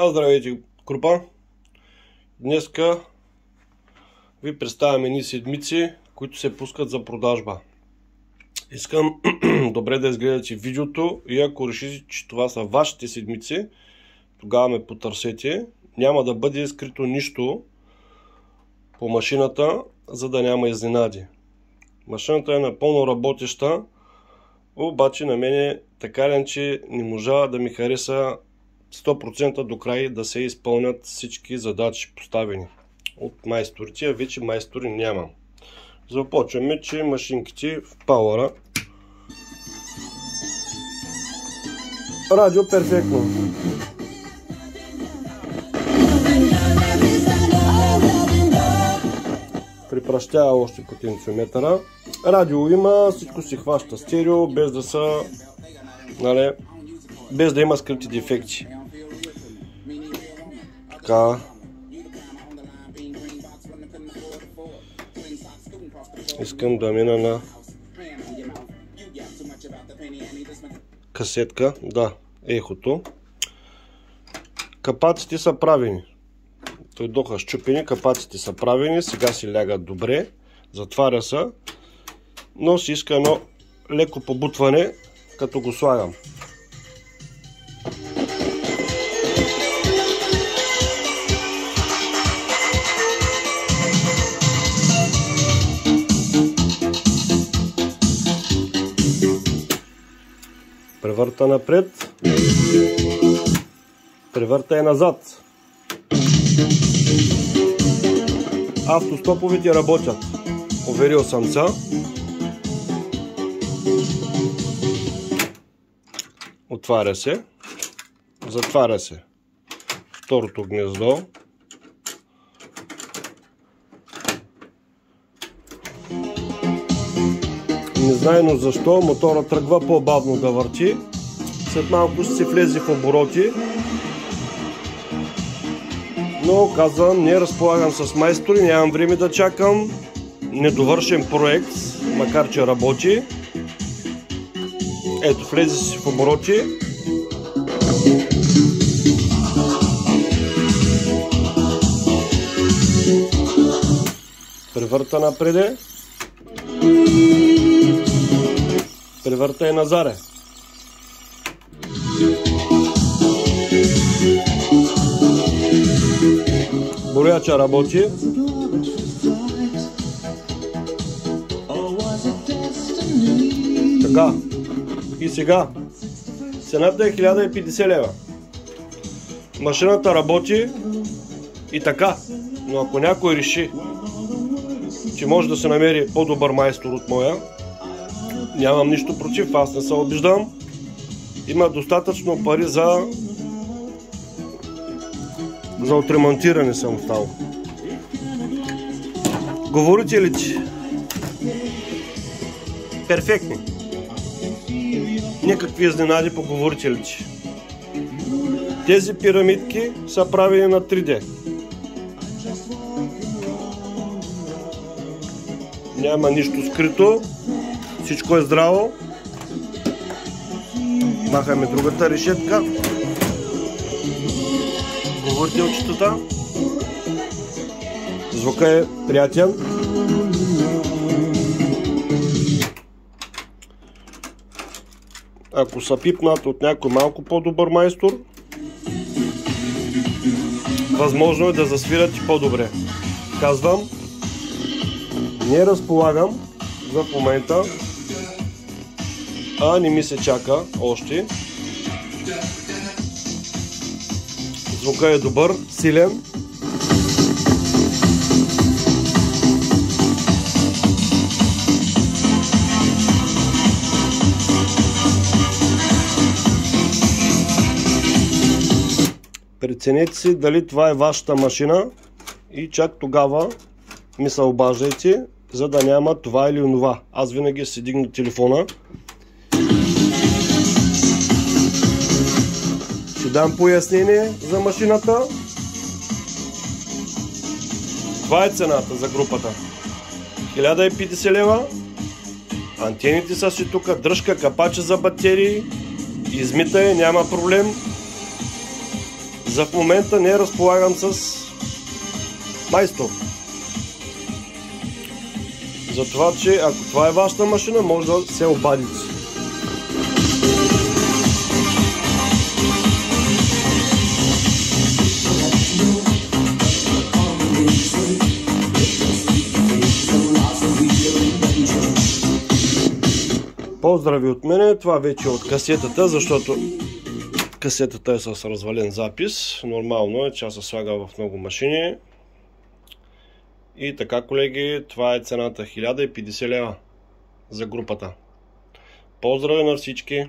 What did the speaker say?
Здравейте, група! Днеска ви представям едни седмици, които се пускат за продажба. Искам добре да изгледате видеото и ако решите, че това са вашите седмици, тогава ме потърсете. Няма да бъде скрито нищо по машината, за да няма изненади. Машината е напълно работеща, обаче на мене така ли, че не можа да ми хареса 100% до край да се изпълнят всички задачи поставени от майсторите, а вече майстори няма. Започваме, че машинките в пауъра. Радио перфектно. Припращава още потенциометъра. Радио има, всичко си хваща стерео, без да са, без да има скрити дефекти. Така. Искам да мина на касетка, да, ехото. Капаците са правени. Той доха щупени, капаците са правени, сега си лягат добре, затваря се, но си иска едно леко побутване, като го слагам. Превърта напред, превърта и назад. Автостоповете работят. Уверил съм се. Отваря се. Затваря се. Второто гнездо. Незнайно защо мотора тръгва по-бавно да върти. След малко ще се влезе в обороти. Но казвам, не разполагам с майстори, нямам време да чакам. Недовършен проект, макар че работи. Ето, влезе си в обороти. Превърта напреде. Превърта и назаре. Боряча работи. Така. И сега. Цената е 1050 лева. Машината работи и така. Но ако някой реши, че може да се намери по-добър майстор от моя, нямам нищо против, аз не се обиждам. Има достатъчно пари за отремонтиране съм стал. Говорителите перфектни. Никакви изненади по говорителите. Тези пирамидки са правени на 3D. Няма нищо скрито. Всичко е здраво. Махаме другата решетка. Говорителчетата. Звука е приятен. Ако са пипнат от някой малко по-добър майстор, възможно е да засвират и по-добре. Казвам, не разполагам за момента, а не ми се чака още. Звука е добър, силен. Преценете си дали това е вашата машина и чак тогава ми се обаждайте, за да няма това или онова. Аз винаги си дигна телефона. Ще дам пояснение за машината. Това е цената за групата. 1050 лева. Антените са си тук, дръжка, капача за батерии, измитай, няма проблем. За в момента не разполагам с майстор. Затова, че ако това е вашата машина, може да се обадите. Поздрави от мене, това вече е от касетата, защото касетата е с развален запис. Нормално е, че аз се слага в много машини. И така, колеги, това е цената 1050 лева за групата. Поздрави на всички!